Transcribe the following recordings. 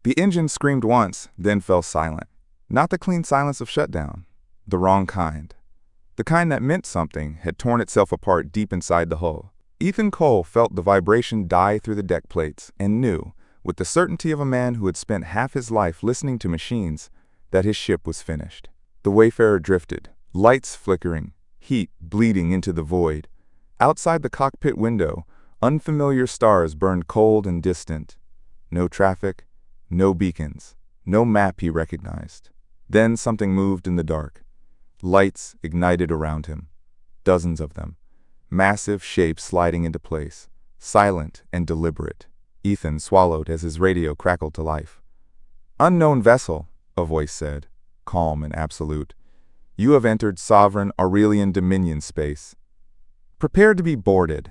The engine screamed once, then fell silent. Not the clean silence of shutdown. The wrong kind. The kind that meant something had torn itself apart deep inside the hull. Ethan Cole felt the vibration die through the deck plates and knew, with the certainty of a man who had spent half his life listening to machines, that his ship was finished. The Wayfarer drifted, lights flickering, heat bleeding into the void. Outside the cockpit window, unfamiliar stars burned cold and distant. No traffic, no beacons, no map he recognized. Then something moved in the dark. Lights ignited around him. Dozens of them. Massive shapes sliding into place. Silent and deliberate. Ethan swallowed as his radio crackled to life. "Unknown vessel," a voice said, calm and absolute. "You have entered sovereign Aurelian Dominion space. Prepare to be boarded."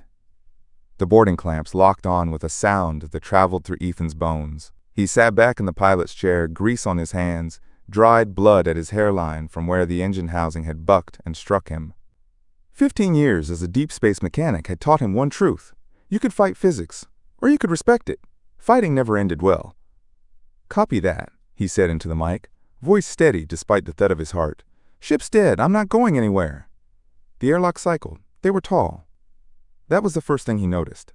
The boarding clamps locked on with a sound that traveled through Ethan's bones. He sat back in the pilot's chair, grease on his hands, dried blood at his hairline from where the engine housing had bucked and struck him. 15 years as a deep space mechanic had taught him one truth. You could fight physics, or you could respect it. Fighting never ended well. "Copy that," he said into the mic, voice steady despite the thud of his heart. "Ship's dead. I'm not going anywhere." The airlock cycled. They were tall. That was the first thing he noticed.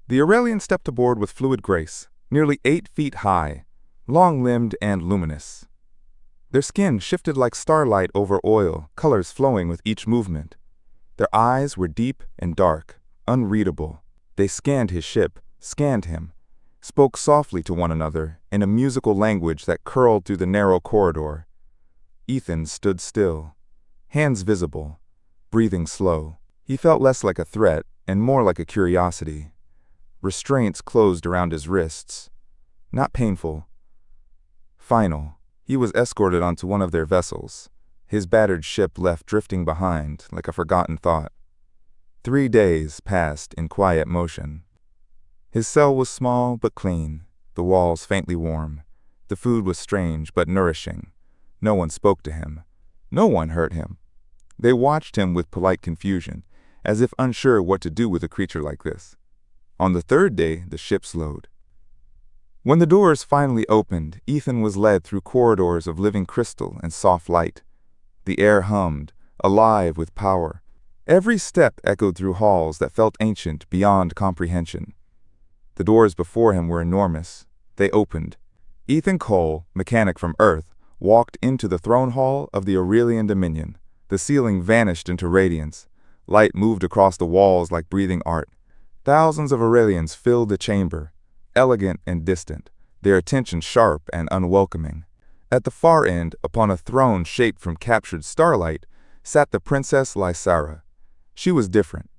The Aurelian stepped aboard with fluid grace, nearly 8 feet high, long-limbed and luminous. Their skin shifted like starlight over oil, colors flowing with each movement. Their eyes were deep and dark, unreadable. They scanned his ship, scanned him, spoke softly to one another in a musical language that curled through the narrow corridor. Ethan stood still, hands visible, breathing slow. He felt less like a threat and more like a curiosity. Restraints closed around his wrists. Not painful. Final. He was escorted onto one of their vessels, his battered ship left drifting behind like a forgotten thought. 3 days passed in quiet motion. His cell was small but clean, the walls faintly warm. The food was strange but nourishing. No one spoke to him. No one hurt him. They watched him with polite confusion, as if unsure what to do with a creature like this. On the 3rd day, the ship slowed. When the doors finally opened, Ethan was led through corridors of living crystal and soft light. The air hummed, alive with power. Every step echoed through halls that felt ancient beyond comprehension. The doors before him were enormous. They opened. Ethan Cole, mechanic from Earth, walked into the throne hall of the Aurelian Dominion. The ceiling vanished into radiance. Light moved across the walls like breathing art. Thousands of Aurelians filled the chamber, elegant and distant, their attention sharp and unwelcoming. At the far end, upon a throne shaped from captured starlight, sat the Princess Lysara. She was different.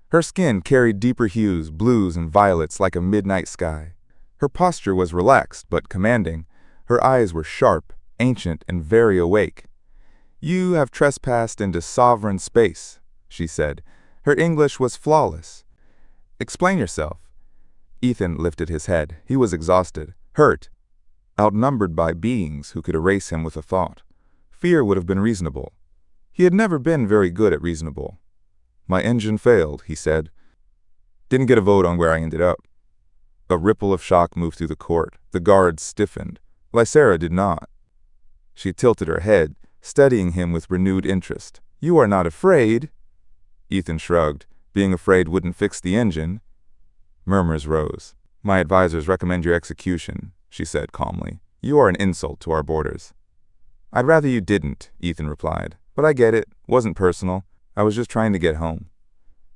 Her skin carried deeper hues, blues and violets like a midnight sky. Her posture was relaxed but commanding. Her eyes were sharp, ancient, and very awake. "You have trespassed into sovereign space," she said. Her English was flawless. "Explain yourself." Ethan lifted his head. He was exhausted, hurt, outnumbered by beings who could erase him with a thought. Fear would have been reasonable. He had never been very good at reasonable. "My engine failed," he said. "Didn't get a vote on where I ended up." A ripple of shock moved through the court. The guards stiffened. Lysara did not. She tilted her head, studying him with renewed interest. "You are not afraid?" Ethan shrugged. Being afraid wouldn't fix the engine. Murmurs rose. "My advisors recommend your execution," she said calmly. "You are an insult to our boarders." "I'd rather you didn't," Ethan replied. "But I get it. Wasn't personal. I was just trying to get home."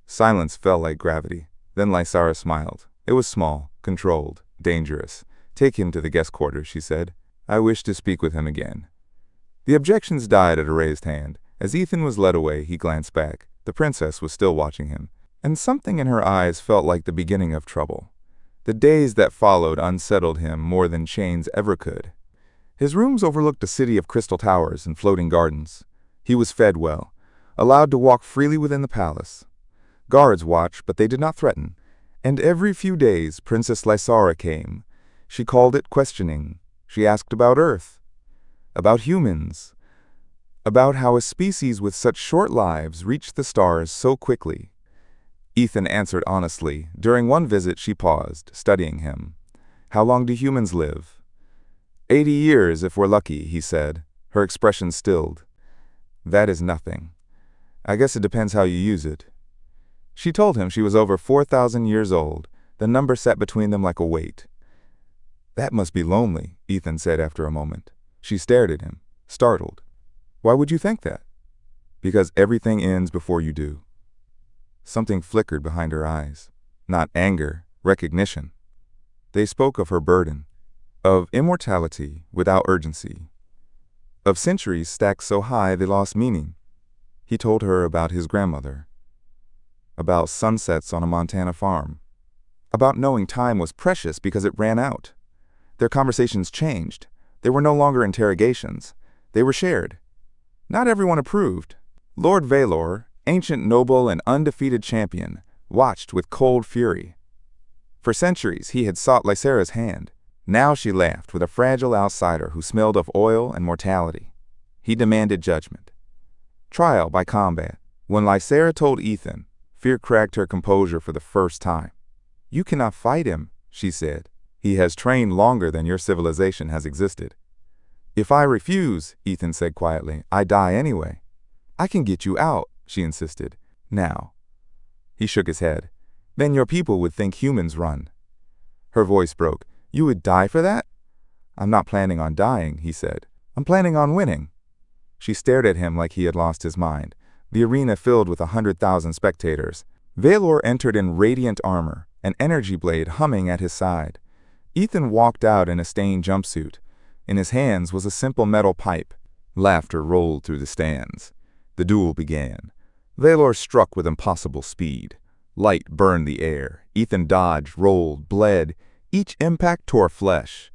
Silence fell like gravity. Then Lysara smiled. It was small, controlled, dangerous. "Take him to the guest quarters," she said. "I wish to speak with him again." The objections died at a raised hand. As Ethan was led away, he glanced back. The princess was still watching him, and something in her eyes felt like the beginning of trouble. The days that followed unsettled him more than chains ever could. His rooms overlooked a city of crystal towers and floating gardens. He was fed well, allowed to walk freely within the palace. Guards watched, but they did not threaten. And every few days, Princess Lysara came. She called it questioning. She asked about Earth, about humans, about how a species with such short lives reached the stars so quickly. Ethan answered honestly. During one visit, she paused, studying him. "How long do humans live?" 80 years if we're lucky, he said, her expression stilled. That is nothing. I guess it depends how you use it. She told him she was over 4,000 years old. The number sat between them like a weight. That must be lonely, Ethan said after a moment. She stared at him, startled. Why would you think that? Because everything ends before you do. Something flickered behind her eyes. Not anger, recognition. They spoke of her burden, of immortality without urgency, of centuries stacked so high they lost meaning. He told her about his grandmother, about sunsets on a Montana farm, about knowing time was precious because it ran out. Their conversations changed. They were no longer interrogations. They were shared. Not everyone approved. Lord Valor, ancient noble and undefeated champion, watched with cold fury. For centuries he had sought Lysera's hand. Now she laughed with a fragile outsider who smelled of oil and mortality. He demanded judgment. Trial by combat. When Lysera told Ethan, fear cracked her composure for the first time. You cannot fight him, she said. He has trained longer than your civilization has existed. If I refuse, Ethan said quietly, I die anyway. I can get you out, she insisted. Now. He shook his head. Then your people would think humans run. Her voice broke. You would die for that? I'm not planning on dying, he said. I'm planning on winning. She stared at him like he had lost his mind. The arena filled with 100,000 spectators. Valor entered in radiant armor, an energy blade humming at his side. Ethan walked out in a stained jumpsuit. In his hands was a simple metal pipe. Laughter rolled through the stands. The duel began. Valor struck with impossible speed. Light burned the air. Ethan dodged, rolled, bled. Each impact tore flesh.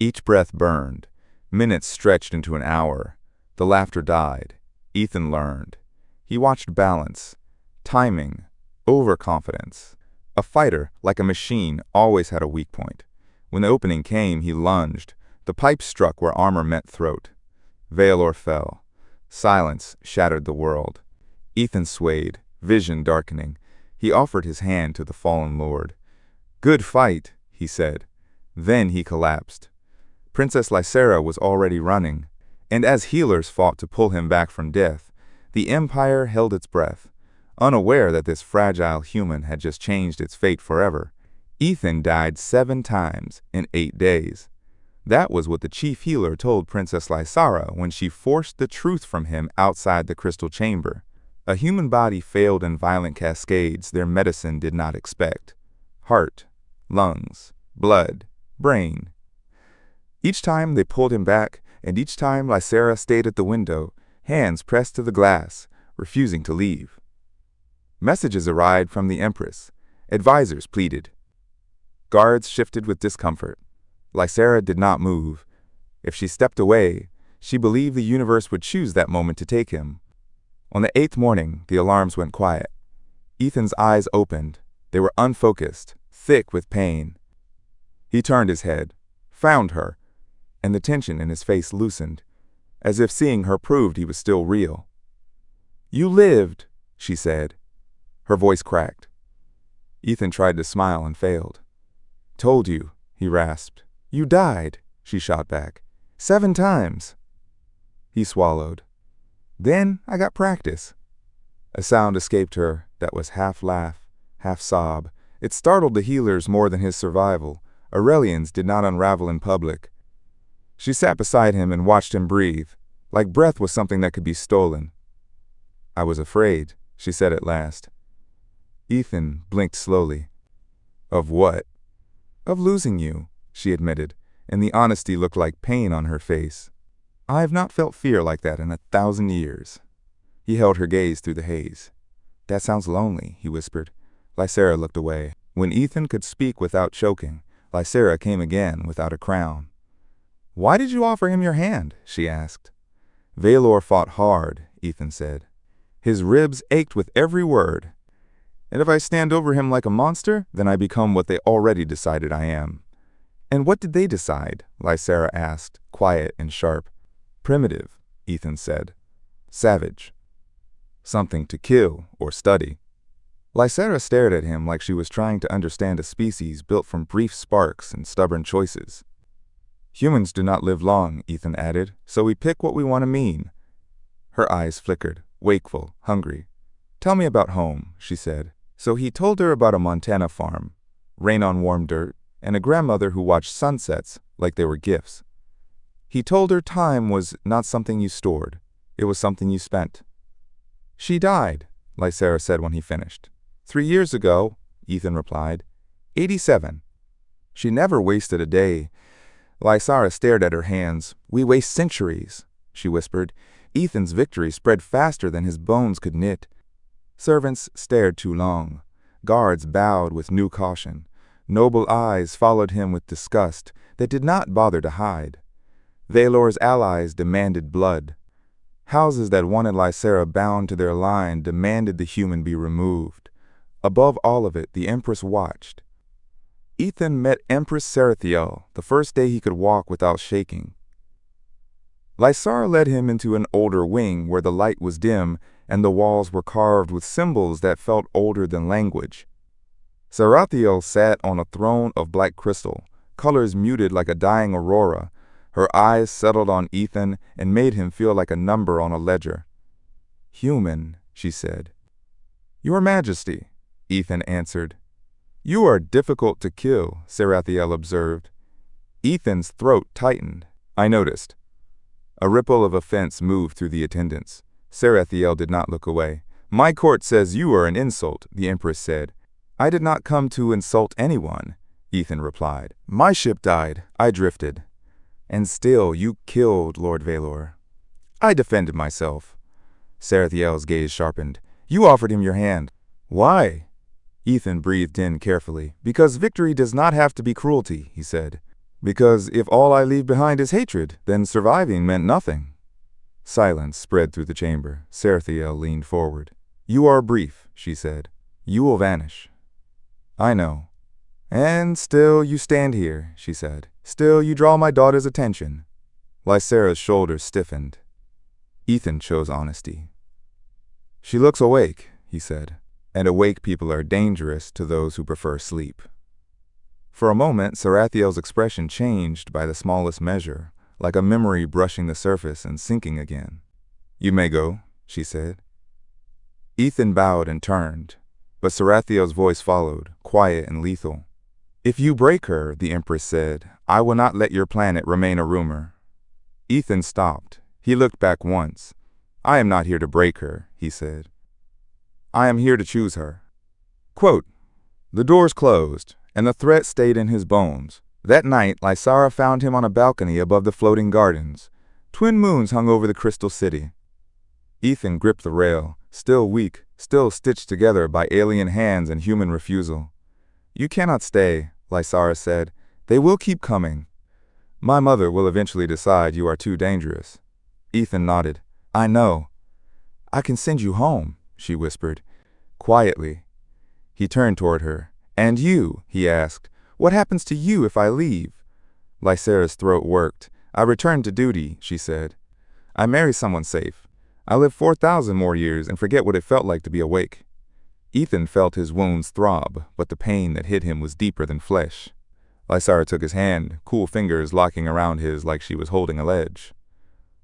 Each breath burned. Minutes stretched into an hour. The laughter died. Ethan learned. He watched balance, timing, overconfidence. A fighter, like a machine, always had a weak point. When the opening came, he lunged. The pipe struck where armor met throat. Valor fell. Silence shattered the world. Ethan swayed, vision darkening. He offered his hand to the fallen lord. Good fight, he said. Then he collapsed. Princess Lysera was already running, and as healers fought to pull him back from death, the Empire held its breath, unaware that this fragile human had just changed its fate forever. Ethan died 7 times in 8 days. That was what the chief healer told Princess Lysera when she forced the truth from him outside the crystal chamber. A human body failed in violent cascades their medicine did not expect. Heart, lungs, blood, brain. Each time they pulled him back, and each time Lysera stayed at the window, hands pressed to the glass, refusing to leave. Messages arrived from the Empress. Advisors pleaded. Guards shifted with discomfort. Lysera did not move. If she stepped away, she believed the universe would choose that moment to take him. On the 8th morning, the alarms went quiet. Ethan's eyes opened. They were unfocused, thick with pain. He turned his head, found her, and the tension in his face loosened, as if seeing her proved he was still real. You lived, she said. Her voice cracked. Ethan tried to smile and failed. Told you, he rasped. You died, she shot back. 7 times. He swallowed. Then I got practice. A sound escaped her that was half laugh, half sob. It startled the healers more than his survival. Aurelians did not unravel in public. She sat beside him and watched him breathe, like breath was something that could be stolen. I was afraid, she said at last. Ethan blinked slowly. Of what? Of losing you, she admitted, and the honesty looked like pain on her face. I have not felt fear like that in 1,000 years. He held her gaze through the haze. That sounds lonely, he whispered. Lysera looked away. When Ethan could speak without choking, Lysera came again without a crown. Why did you offer him your hand? She asked. Valor fought hard, Ethan said. His ribs ached with every word. And if I stand over him like a monster, then I become what they already decided I am. And what did they decide? Lysera asked, quiet and sharp. Primitive, Ethan said. Savage. Something to kill or study. Lysera stared at him like she was trying to understand a species built from brief sparks and stubborn choices. Humans do not live long, Ethan added, so we pick what we want to mean. Her eyes flickered, wakeful, hungry. Tell me about home, she said. So he told her about a Montana farm, rain on warm dirt, and a grandmother who watched sunsets like they were gifts. He told her time was not something you stored, it was something you spent. She died, Lysera said when he finished. 3 years ago, Ethan replied. 87. She never wasted a day. Lysera stared at her hands. We waste centuries, she whispered. Ethan's victory spread faster than his bones could knit. Servants stared too long. Guards bowed with new caution. Noble eyes followed him with disgust that did not bother to hide. Valor's allies demanded blood. Houses that wanted Lysera bound to their line demanded the human be removed. Above all of it, the Empress watched. Ethan met Empress Sarathiel the first day he could walk without shaking. Lysera led him into an older wing where the light was dim and the walls were carved with symbols that felt older than language. Sarathiel sat on a throne of black crystal, colors muted like a dying aurora. Her eyes settled on Ethan and made him feel like a number on a ledger. Human, she said. Your Majesty, Ethan answered. You are difficult to kill, Sarathiel observed. Ethan's throat tightened. I noticed. A ripple of offense moved through the attendants. Sarathiel did not look away. My court says you are an insult, the Empress said. I did not come to insult anyone, Ethan replied. My ship died. I drifted. And still you killed Lord Valor. I defended myself. Sarathiel's gaze sharpened. You offered him your hand. Why? Ethan breathed in carefully. Because victory does not have to be cruelty, he said. Because if all I leave behind is hatred, then surviving meant nothing. Silence spread through the chamber. Sarathiel leaned forward. You are brief, she said. You will vanish. I know. And still you stand here, she said. Still you draw my daughter's attention. Lysera's shoulders stiffened. Ethan chose honesty. She looks awake, he said, and awake people are dangerous to those who prefer sleep. For a moment, Sarathiel's expression changed by the smallest measure, like a memory brushing the surface and sinking again. You may go, she said. Ethan bowed and turned, but Sarathiel's voice followed, quiet and lethal. If you break her, the Empress said, I will not let your planet remain a rumor. Ethan stopped. He looked back once. I am not here to break her, he said. I am here to choose her. Quote, the doors closed, and the threat stayed in his bones. That night, Lysera found him on a balcony above the floating gardens. Twin moons hung over the crystal city. Ethan gripped the rail, still weak, still stitched together by alien hands and human refusal. You cannot stay, Lysera said. They will keep coming. My mother will eventually decide you are too dangerous. Ethan nodded. I know. I can send you home, she whispered. Quietly. He turned toward her. And you, he asked, what happens to you if I leave? Lysera's throat worked. I return to duty, she said. I marry someone safe. I live 4,000 more years and forget what it felt like to be awake. Ethan felt his wounds throb, but the pain that hit him was deeper than flesh. Lysera took his hand, cool fingers locking around his like she was holding a ledge.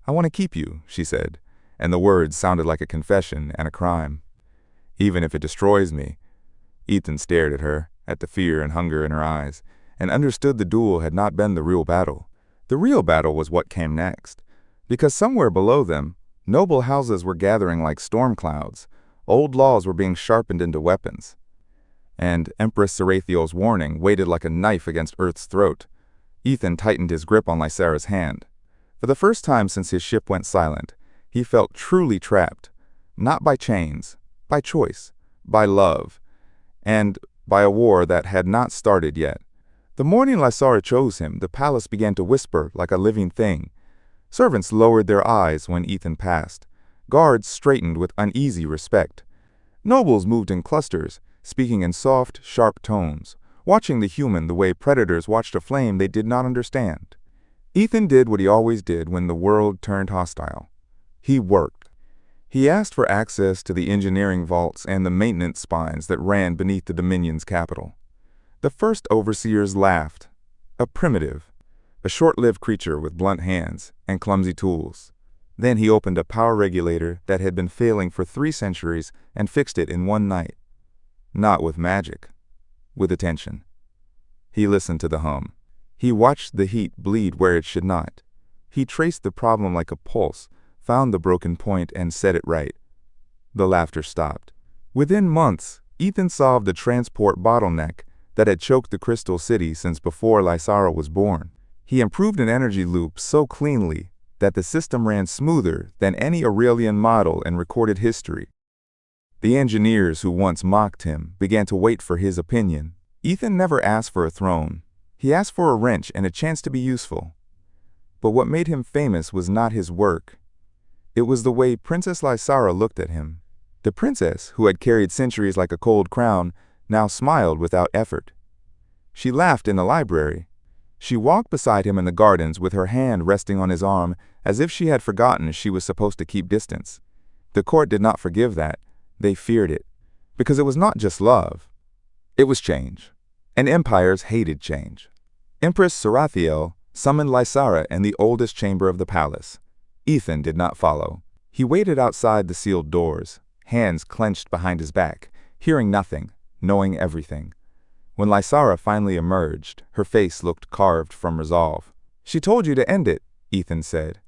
I want to keep you, she said, and the words sounded like a confession and a crime. Even if it destroys me. Ethan stared at her, at the fear and hunger in her eyes, and understood the duel had not been the real battle. The real battle was what came next, because somewhere below them, noble houses were gathering like storm clouds. Old laws were being sharpened into weapons. And Empress Sarathiel's warning weighted like a knife against Earth's throat. Ethan tightened his grip on Lysera's hand. For the first time since his ship went silent, he felt truly trapped, not by chains, by choice, by love, and by a war that had not started yet. The morning Lysera chose him, the palace began to whisper like a living thing. Servants lowered their eyes when Ethan passed. Guards straightened with uneasy respect. Nobles moved in clusters, speaking in soft, sharp tones, watching the human the way predators watched a flame they did not understand. Ethan did what he always did when the world turned hostile. He worked. He asked for access to the engineering vaults and the maintenance spines that ran beneath the Dominion's capital. The first overseers laughed. A primitive. a short-lived creature with blunt hands and clumsy tools. Then he opened a power regulator that had been failing for 3 centuries and fixed it in one night. Not with magic, with attention. He listened to the hum. He watched the heat bleed where it should not. He traced the problem like a pulse, found the broken point and set it right. The laughter stopped. Within months, Ethan solved the transport bottleneck that had choked the Crystal City since before Lysara was born. He improved an energy loop so cleanly that the system ran smoother than any Aurelian model in recorded history. The engineers who once mocked him began to wait for his opinion. Ethan never asked for a throne. He asked for a wrench and a chance to be useful. But what made him famous was not his work. It was the way Princess Lysara looked at him. The princess, who had carried centuries like a cold crown, now smiled without effort. She laughed in the library. She walked beside him in the gardens with her hand resting on his arm as if she had forgotten she was supposed to keep distance. The court did not forgive that. They feared it. Because it was not just love. It was change. And empires hated change. Empress Sarathiel summoned Lysara in the oldest chamber of the palace. Ethan did not follow. He waited outside the sealed doors, hands clenched behind his back, hearing nothing, knowing everything. When Lysara finally emerged, her face looked carved from resolve. "She told you to end it," Ethan said.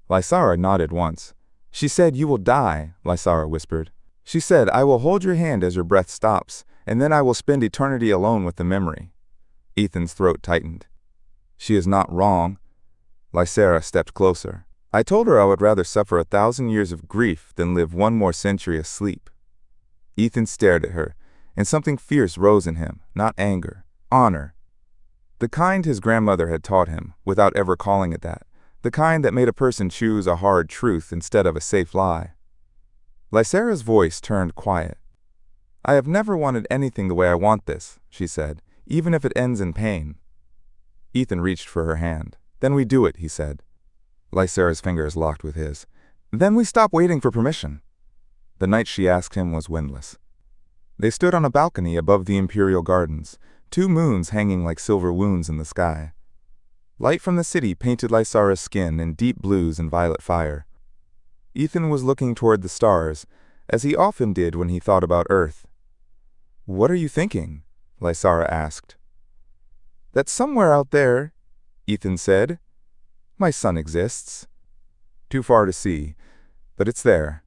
Lysara nodded once. "She said you will die," Lysara whispered. "She said, I will hold your hand as your breath stops, and then I will spend eternity alone with the memory." Ethan's throat tightened. "She is not wrong." Lysara stepped closer. "I told her I would rather suffer 1,000 years of grief than live 1 more century asleep." Ethan stared at her, and something fierce rose in him, not anger, honor. The kind his grandmother had taught him, without ever calling it that. The kind that made a person choose a hard truth instead of a safe lie. Lysara's voice turned quiet. "I have never wanted anything the way I want this," she said, "even if it ends in pain." Ethan reached for her hand. "Then we do it," he said. Lysara's fingers locked with his. "Then we stop waiting for permission." The night she asked him was windless. They stood on a balcony above the imperial gardens, 2 moons hanging like silver wounds in the sky. Light from the city painted Lysara's skin in deep blues and violet fire. Ethan was looking toward the stars, as he often did when he thought about Earth. "What are you thinking?" Lysara asked. "That somewhere out there," Ethan said, "my sun exists. Too far to see, but it's there."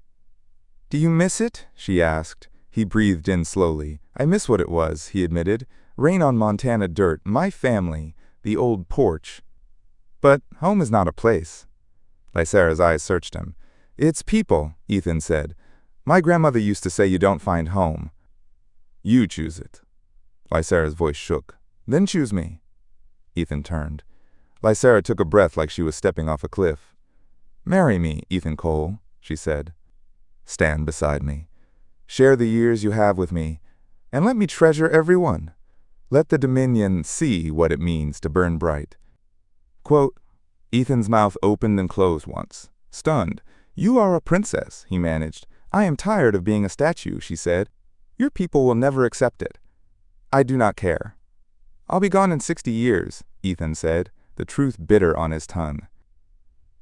"Do you miss it?" she asked. He breathed in slowly. "I miss what it was," he admitted. "Rain on Montana dirt, my family, the old porch. But home is not a place." Lysara's eyes searched him. "It's people," Ethan said. "My grandmother used to say you don't find home. You choose it." Lysara's voice shook. "Then choose me." Ethan turned. Lysara took a breath like she was stepping off a cliff. "Marry me, Ethan Cole," she said. "Stand beside me. Share the years you have with me, and let me treasure every one. Let the Dominion see what it means to burn bright." Quote, Ethan's mouth opened and closed once. Stunned. "You are a princess," he managed. "I am tired of being a statue," she said. "Your people will never accept it." "I do not care." "I'll be gone in 60 years, Ethan said, the truth bitter on his tongue.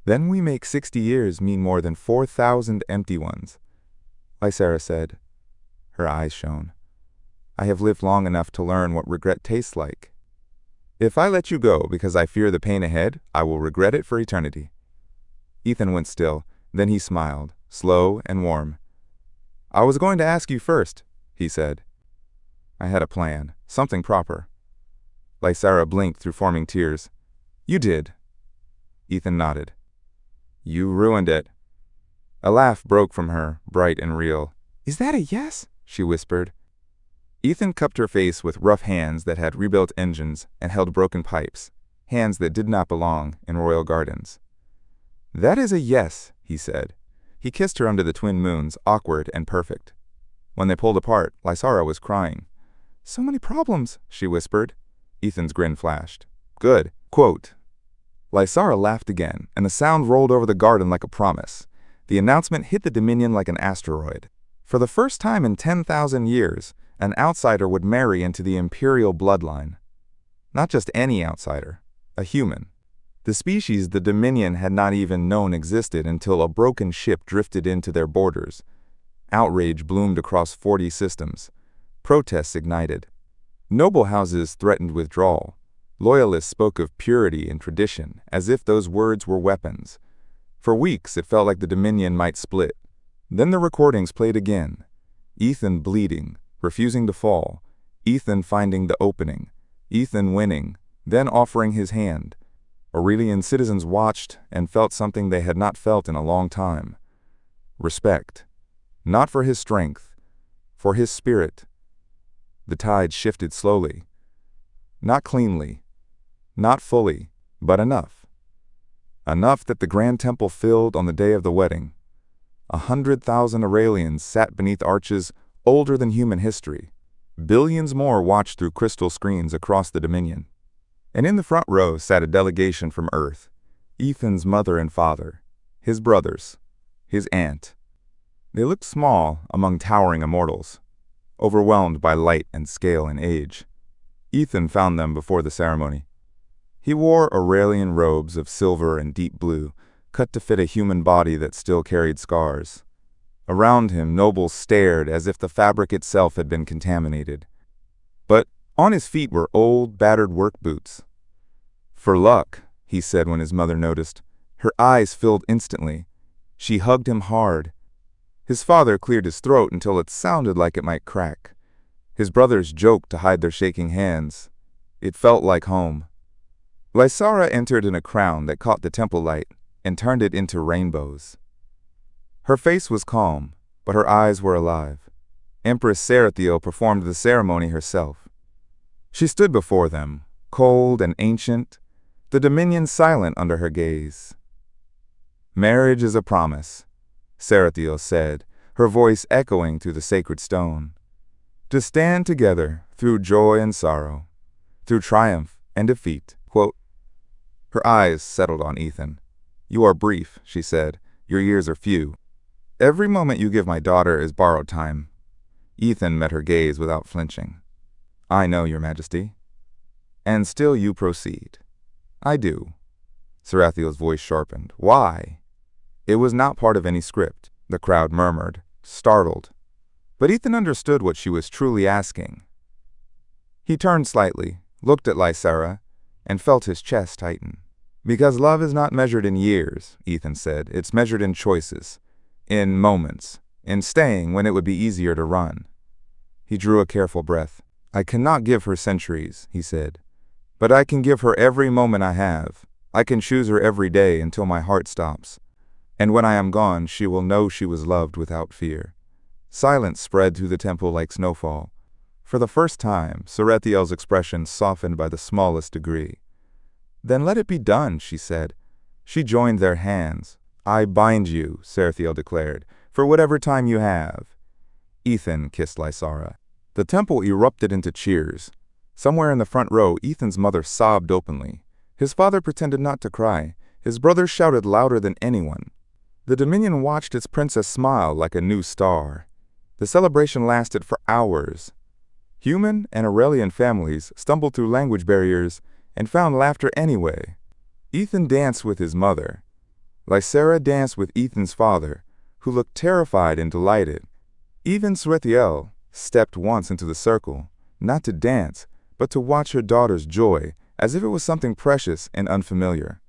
"Then we make 60 years mean more than 4,000 empty ones," Lysara said. Her eyes shone. "I have lived long enough to learn what regret tastes like. If I let you go because I fear the pain ahead, I will regret it for eternity." Ethan went still. Then he smiled, slow and warm. "I was going to ask you first," he said. "I had a plan, something proper." Lysara blinked through forming tears. "You did." Ethan nodded. "You ruined it." A laugh broke from her, bright and real. "Is that a yes?" she whispered. Ethan cupped her face with rough hands that had rebuilt engines and held broken pipes, hands that did not belong in royal gardens. "That is a yes," he said. He kissed her under the twin moons, awkward and perfect. When they pulled apart, Lysara was crying. "So many problems," she whispered. Ethan's grin flashed. "Good." Quote, Lysara laughed again, and the sound rolled over the garden like a promise. The announcement hit the Dominion like an asteroid. For the first time in 10,000 years, an outsider would marry into the imperial bloodline. Not just any outsider, a human. The species the Dominion had not even known existed until a broken ship drifted into their borders. Outrage bloomed across 40 systems. Protests ignited. Noble houses threatened withdrawal. Loyalists spoke of purity and tradition, as if those words were weapons. For weeks, it felt like the Dominion might split. Then the recordings played again. Ethan bleeding, refusing to fall. Ethan finding the opening. Ethan winning, then offering his hand. Aurelian citizens watched and felt something they had not felt in a long time. Respect. Not for his strength, for his spirit. The tide shifted slowly. Not cleanly, not fully, but enough. Enough that the grand temple filled on the day of the wedding. 100,000 Aurelians sat beneath arches older than human history. Billions more watched through crystal screens across the Dominion. And in the front row sat a delegation from Earth, Ethan's mother and father, his brothers, his aunt. They looked small among towering immortals, overwhelmed by light and scale and age. Ethan found them before the ceremony. He wore Aurelian robes of silver and deep blue, cut to fit a human body that still carried scars. Around him, nobles stared as if the fabric itself had been contaminated. But on his feet were old, battered work boots. "For luck," he said when his mother noticed. Her eyes filled instantly. She hugged him hard. His father cleared his throat until it sounded like it might crack. His brothers joked to hide their shaking hands. It felt like home. Lysara entered in a crown that caught the temple light and turned it into rainbows. Her face was calm, but her eyes were alive. Empress Sarathiel performed the ceremony herself. She stood before them, cold and ancient, the Dominion silent under her gaze. "Marriage is a promise," Sarathiel said, her voice echoing through the sacred stone. "To stand together through joy and sorrow, through triumph and defeat." Quote. Her eyes settled on Ethan. "You are brief," she said. "Your years are few. Every moment you give my daughter is borrowed time." Ethan met her gaze without flinching. "I know, Your Majesty." "And still you proceed." "I do." Sarathiel's voice sharpened. "Why?" It was not part of any script, the crowd murmured, startled. But Ethan understood what she was truly asking. He turned slightly, looked at Lysara, and felt his chest tighten. "Because love is not measured in years," Ethan said. "It's measured in choices, in moments, in staying when it would be easier to run." He drew a careful breath. "I cannot give her centuries," he said. "But I can give her every moment I have. I can choose her every day until my heart stops. And when I am gone, she will know she was loved without fear." Silence spread through the temple like snowfall. For the first time, Sarathiel's expression softened by the smallest degree. "Then let it be done," she said. She joined their hands. "I bind you," Sarathiel declared, "for whatever time you have." Ethan kissed Lysara. The temple erupted into cheers. Somewhere in the front row, Ethan's mother sobbed openly. His father pretended not to cry. His brothers shouted louder than anyone. The Dominion watched its princess smile like a new star. The celebration lasted for hours. Human and Aurelian families stumbled through language barriers and found laughter anyway. Ethan danced with his mother. Lysara danced with Ethan's father, who looked terrified and delighted. Even Sarathiel stepped once into the circle, not to dance, but to watch her daughter's joy, as if it was something precious and unfamiliar.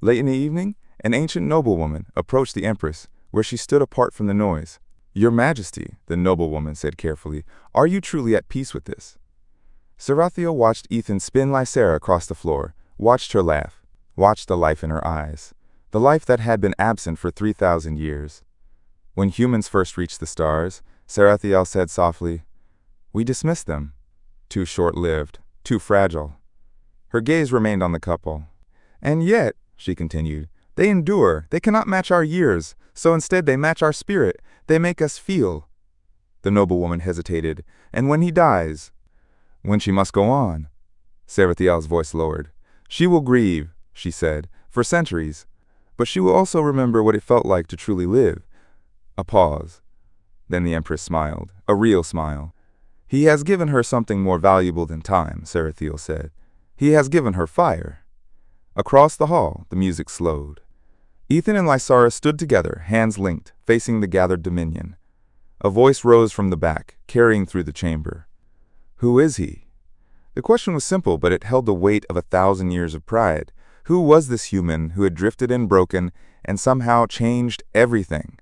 Late in the evening, an ancient noblewoman approached the Empress, where she stood apart from the noise. "Your Majesty," the noblewoman said carefully, "are you truly at peace with this?" Sarathiel watched Ethan spin Lysara across the floor, watched her laugh, watched the life in her eyes, the life that had been absent for 3,000 years. "When humans first reached the stars," Sarathiel said softly, "we dismissed them. Too short-lived, too fragile." Her gaze remained on the couple. "And yet," she continued, "they endure. They cannot match our years, so instead they match our spirit. They make us feel." The noblewoman hesitated. "And when he dies?" "When she must go on." Sarathiel's voice lowered. "She will grieve," she said, "for centuries. But she will also remember what it felt like to truly live." A pause. Then the Empress smiled, a real smile. "He has given her something more valuable than time," Sarathiel said. "He has given her fire." Across the hall, the music slowed. Ethan and Lysara stood together, hands linked, facing the gathered dominion. A voice rose from the back, carrying through the chamber. Who is he? The question was simple, but it held the weight of 1,000 years of pride. Who was this human who had drifted and broken and somehow changed everything?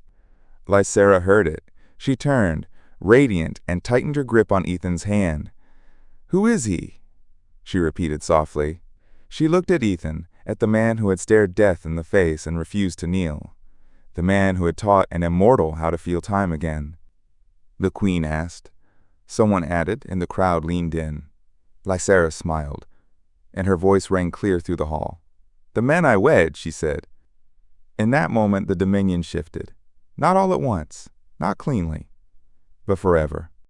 Lysara heard it. She turned, radiant, and tightened her grip on Ethan's hand. Who is he? She repeated softly. She looked at Ethan, at the man who had stared death in the face and refused to kneel. The man who had taught an immortal how to feel time again. The queen asked. Someone added, and the crowd leaned in. Lysara smiled, and her voice rang clear through the hall. The man I wed, she said. In that moment, the dominion shifted. Not all at once, not cleanly, but forever.